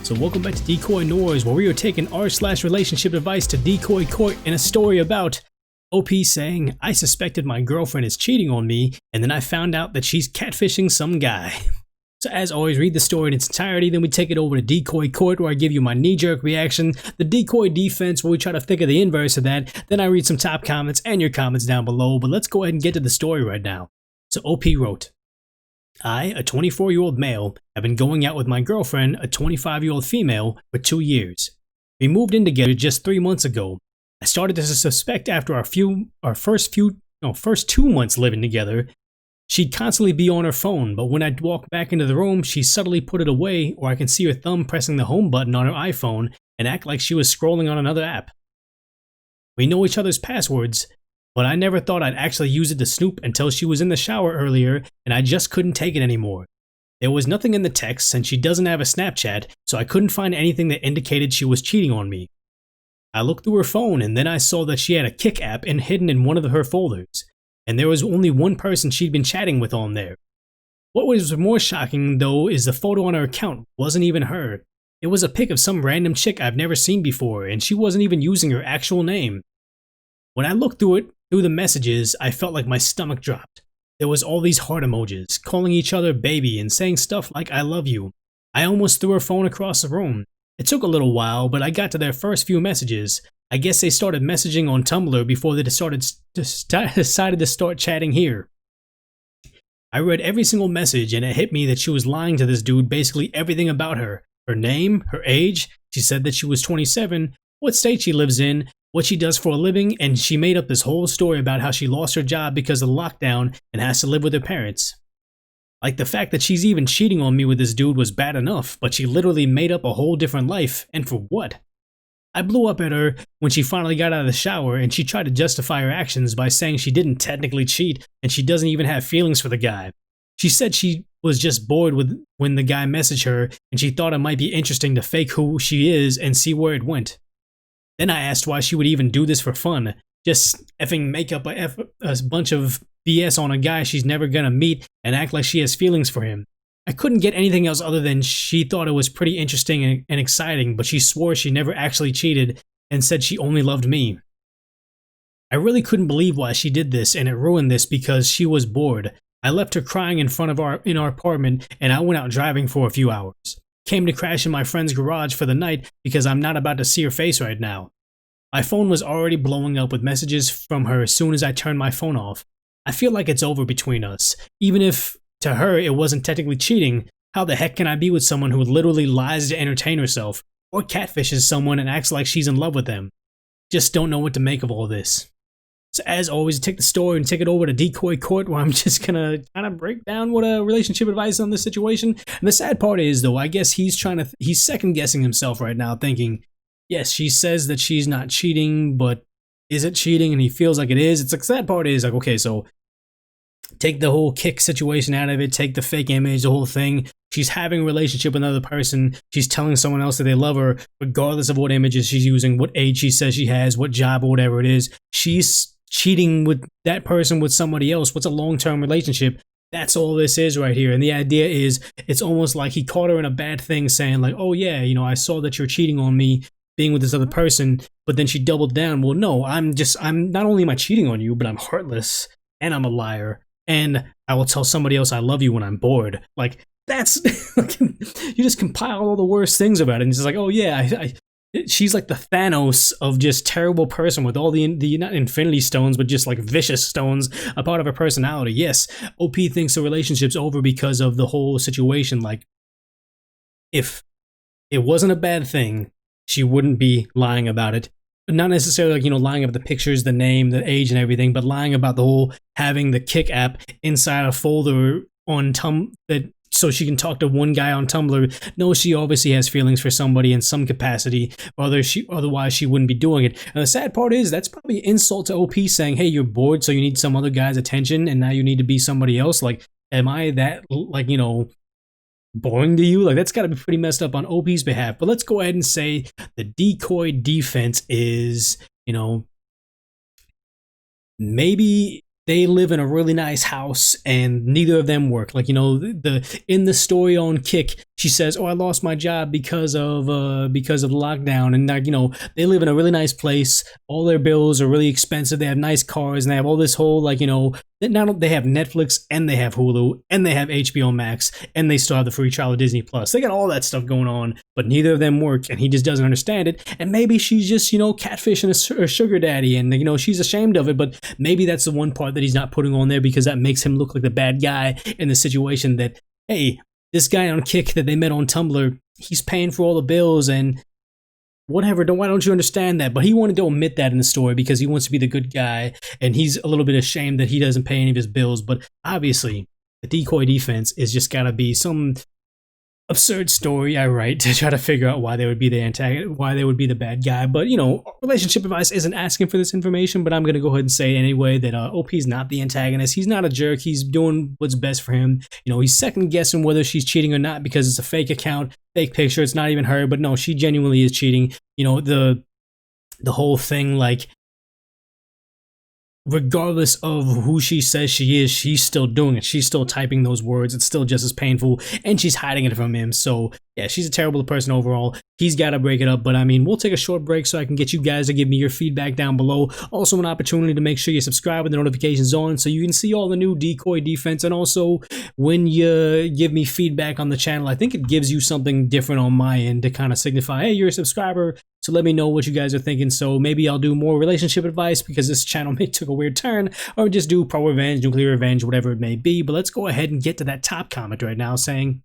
So welcome back to DecoyNoise, where we are taking r/relationship advice to Decoy Court in a story about OP saying, I suspected my girlfriend is cheating on me, and then I found out that she's catfishing some guy. So as always, read the story in its entirety, then we take it over to Decoy Court, where I give you my knee-jerk reaction, the decoy defense, where we try to think of the inverse of that, then I read some top comments and your comments down below, but let's go ahead and get to the story right now. So OP wrote, I, a 24-year-old male, have been going out with my girlfriend, a 25-year-old female, for 2 years. We moved in together just 3 months ago. I started to suspect after our first 2 months living together, she'd constantly be on her phone, but when I'd walk back into the room, she'd subtly put it away, or I can see her thumb pressing the home button on her iPhone and act like she was scrolling on another app. We know each other's passwords, but I never thought I'd actually use it to snoop until she was in the shower earlier and I just couldn't take it anymore. There was nothing in the text and she doesn't have a Snapchat, so I couldn't find anything that indicated she was cheating on me. I looked through her phone and then I saw that she had a Kik app hidden in one of her folders, and there was only one person she'd been chatting with on there. What was more shocking though is the photo on her account wasn't even her. It was a pic of some random chick I've never seen before, and she wasn't even using her actual name. When I looked through the messages, I felt like my stomach dropped. There was all these heart emojis, calling each other baby and saying stuff like I love you. I almost threw her phone across the room. It took a little while, but I got to their first few messages. I guess they started messaging on Tumblr before they decided to start chatting here. I read every single message and it hit me that she was lying to this dude basically everything about her. Her name, her age, she said that she was 27, what state she lives in, what she does for a living, and she made up this whole story about how she lost her job because of the lockdown and has to live with her parents. Like, the fact that she's even cheating on me with this dude was bad enough, but she literally made up a whole different life, and for what? I blew up at her when she finally got out of the shower and she tried to justify her actions by saying she didn't technically cheat and she doesn't even have feelings for the guy. She said she was just bored when the guy messaged her and she thought it might be interesting to fake who she is and see where it went. Then I asked why she would even do this for fun, just effing make up a bunch of BS on a guy she's never gonna meet and act like she has feelings for him. I couldn't get anything else other than she thought it was pretty interesting and exciting, but she swore she never actually cheated and said she only loved me. I really couldn't believe why she did this, and it ruined this because she was bored. I left her crying in our apartment and I went out driving for a few hours. Came to crash in my friend's garage for the night because I'm not about to see her face right now. My phone was already blowing up with messages from her as soon as I turned my phone off. I feel like it's over between us. Even if to her it wasn't technically cheating, how the heck can I be with someone who literally lies to entertain herself or catfishes someone and acts like she's in love with them? Just don't know what to make of all this. So as always, take the story and take it over to Decoy Court, where I'm just gonna kind of break down what a relationship advice on this situation. And the sad part is, though, I guess he's second guessing himself right now, thinking, yes, she says that she's not cheating, but is it cheating? And he feels like it is. It's like, the sad part is like, okay, so take the whole Kik situation out of it, take the fake image, the whole thing. She's having a relationship with another person. She's telling someone else that they love her, regardless of what images she's using, what age she says she has, what job or whatever it is. She's cheating with that person with somebody else. What's a long-term relationship? That's all this is right here. And the idea is, it's almost like he caught her in a bad thing, saying like, oh yeah, you know, I saw that you're cheating on me being with this other person, but then she doubled down. Well, no, I'm not only am I cheating on you, but I'm heartless and I'm a liar and I will tell somebody else I love you when I'm bored. Like, that's you just compile all the worst things about it and it's just like, oh yeah, she's like the Thanos of just terrible person with all the not infinity stones, but just like vicious stones, a part of her personality. Yes, OP thinks the relationship's over because of the whole situation. Like, if it wasn't a bad thing, she wouldn't be lying about it. Not necessarily like, you know, lying about the pictures, the name, the age and everything, but lying about the whole having the Kik app inside a folder on that so she can talk to one guy on Tumblr. No, she obviously has feelings for somebody in some capacity, otherwise she wouldn't be doing it. And the sad part is, that's probably an insult to OP, saying, hey, you're bored, so you need some other guy's attention, and now you need to be somebody else. Like, am I that, like, you know, boring to you? Like, that's got to be pretty messed up on OP's behalf. But let's go ahead and say the decoy defense is, you know, maybe they live in a really nice house and neither of them work. Like, you know, in the story on Kick, she says, oh, I lost my job because of the lockdown. And like, you know, they live in a really nice place. All their bills are really expensive. They have nice cars and they have all this whole, like, you know, now they have Netflix and they have Hulu and they have HBO Max and they still have the free trial of Disney Plus. They got all that stuff going on, but neither of them work and he just doesn't understand it. And maybe she's just, you know, catfishing a sugar daddy and, you know, she's ashamed of it, but maybe that's the one part that he's not putting on there because that makes him look like the bad guy in the situation that, hey, this guy on Kick that they met on Tumblr, he's paying for all the bills and whatever, why don't you understand that? But he wanted to omit that in the story because he wants to be the good guy and he's a little bit ashamed that he doesn't pay any of his bills. But obviously, the decoy defense is just gotta be some absurd story I write to try to figure out why they would be the antagonist, why they would be the bad guy. But, you know, relationship advice isn't asking for this information, but I'm going to go ahead and say anyway that OP's not the antagonist. He's not a jerk. He's doing what's best for him. You know, he's second guessing whether she's cheating or not because it's a fake account, fake picture. It's not even her, but no, she genuinely is cheating. You know, the whole thing, like, regardless of who she says she is, she's still doing it. She's still typing those words. It's still just as painful, and she's hiding it from him. So, yeah, she's a terrible person overall. He's got to break it up, but I mean, we'll take a short break so I can get you guys to give me your feedback down below. Also, an opportunity to make sure you subscribe with the notifications on so you can see all the new decoy defense, and also when you give me feedback on the channel, I think it gives you something different on my end to kind of signify, hey, you're a subscriber. So let me know what you guys are thinking. So maybe I'll do more relationship advice because this channel may took a weird turn, or just do pro revenge, nuclear revenge, whatever it may be. But let's go ahead and get to that top comment right now saying,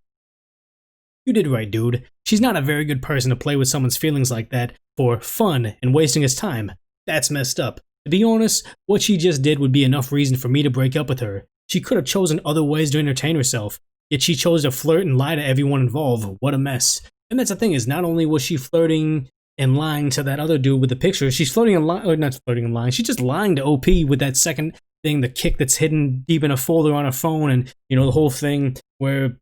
you did right, dude. She's not a very good person to play with someone's feelings like that for fun and wasting his time. That's messed up. To be honest, what she just did would be enough reason for me to break up with her. She could have chosen other ways to entertain herself, yet she chose to flirt and lie to everyone involved. What a mess. And that's the thing, is not only was she flirting and lying to that other dude with the picture, she's flirting and lying, or not flirting and lying, she's just lying to OP with that second thing, the Kick that's hidden deep in a folder on her phone, and, you know, the whole thing where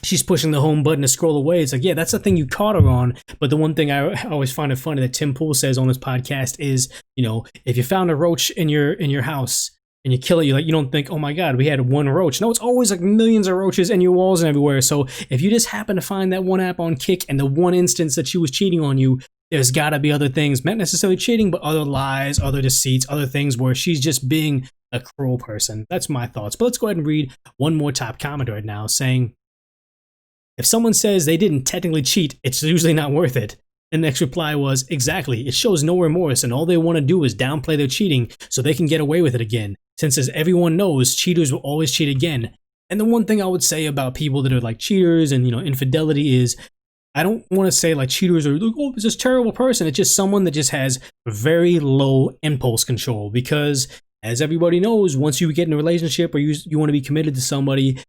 she's pushing the home button to scroll away. It's like, yeah, that's the thing you caught her on. But the one thing I always find it funny that Tim Pool says on this podcast is, you know, if you found a roach in your house and you kill it, you don't think, oh my god, we had one roach. No, it's always like millions of roaches in your walls and everywhere. So if you just happen to find that one app on Kick and the one instance that she was cheating on you, there's gotta be other things, not necessarily cheating, but other lies, other deceits, other things where she's just being a cruel person. That's my thoughts. But let's go ahead and read one more top comment right now saying, if someone says they didn't technically cheat, it's usually not worth it. And the next reply was, exactly, it shows no remorse and all they want to do is downplay their cheating so they can get away with it again. Since as everyone knows, cheaters will always cheat again. And the one thing I would say about people that are like cheaters and, you know, infidelity is, I don't want to say like cheaters are like, oh, it's this terrible person. It's just someone that just has very low impulse control, because as everybody knows, once you get in a relationship or you want to be committed to somebody,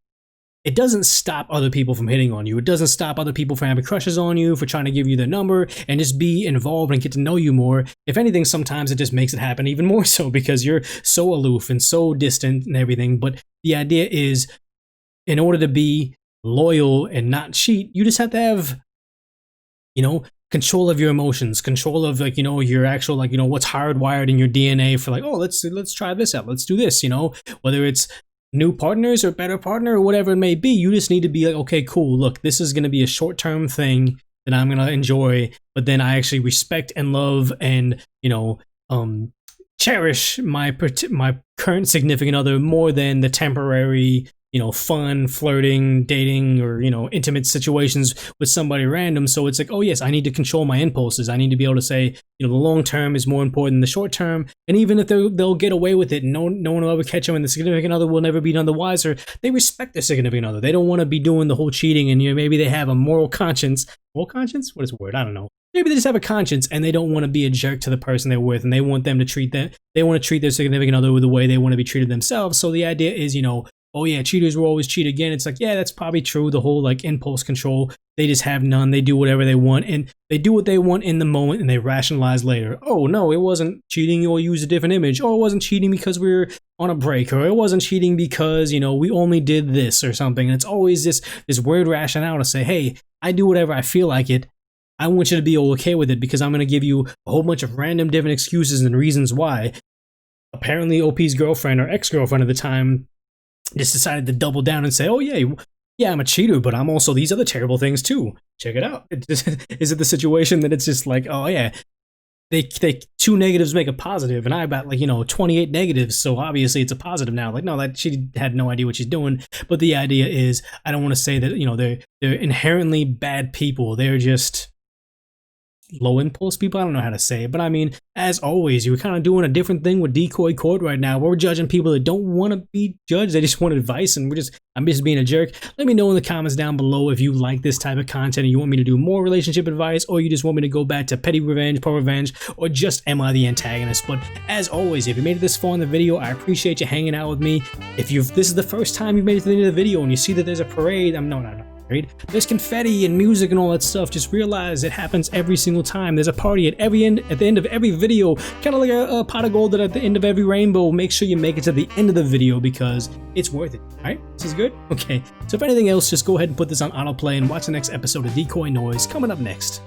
it doesn't stop other people from hitting on you. It doesn't stop other people from having crushes on you, for trying to give you their number and just be involved and get to know you more. If anything, sometimes it just makes it happen even more so because you're so aloof and so distant and everything. But the idea is, in order to be loyal and not cheat, you just have to have, you know, control of your emotions, control of, like, you know, your actual, like, you know, what's hardwired in your DNA for like, oh, let's try this out. Let's do this, you know, whether it's new partners or better partner or whatever it may be. You just need to be like, okay, cool, look, this is going to be a short-term thing that I'm going to enjoy, but then I actually respect and love and, you know, cherish my current significant other more than the temporary, you know, fun, flirting, dating, or, you know, intimate situations with somebody random. So it's like, oh yes, I need to control my impulses. I need to be able to say, you know, the long term is more important than the short term. And even if they'll get away with it, no one will ever catch them, and the significant other will never be none the wiser. They respect their significant other. They don't want to be doing the whole cheating, and, you know, maybe they have a moral conscience. Moral conscience? What is the word? I don't know. Maybe they just have a conscience and they don't want to be a jerk to the person they're with, and they want them to treat them. They want to treat their significant other with the way they want to be treated themselves. So the idea is, you know, oh yeah, cheaters will always cheat again. It's like, yeah, that's probably true. The whole like impulse control, they just have none. They do whatever they want, and they do what they want in the moment, and they rationalize later. Oh no, it wasn't cheating, or use a different image. Oh, it wasn't cheating because we were on a break, or it wasn't cheating because, you know, we only did this or something. And it's always this weird rationale to say, hey, I do whatever I feel like it. I want you to be okay with it because I'm going to give you a whole bunch of random different excuses and reasons why. apparently OP's girlfriend or ex-girlfriend at the time just decided to double down and say, oh yeah, I'm a cheater, but I'm also these other terrible things too. Check it out. Is it the situation that it's just like, oh yeah, they two negatives make a positive, and I got like, 28 negatives, so obviously it's a positive now. Like, no, that she had no idea what she's doing. But the idea is, I don't want to say that they're inherently bad people. They're just low impulse people. I don't know how to say it, but I mean, as always, you're kind of doing a different thing with Decoy Court right now. We're judging people that don't want to be judged. They just want advice, and I'm just being a jerk. Let me know in the comments down below if you like this type of content and you want me to do more relationship advice, or you just want me to go back to petty revenge, poor revenge, or just am I the antagonist? But as always, if you made it this far in the video, I appreciate you hanging out with me. If this is the first time you've made it to the end of the video and you see that there's a parade, no. There's confetti and music and all that stuff. Just realize it happens every single time. There's a party at the end of every video, kind of like a pot of gold at the end of every rainbow. Make sure you make it to the end of the video because it's worth it. All right, this is good. Okay, so if anything else, just go ahead and put this on autoplay and watch the next episode of DecoyNoise coming up next.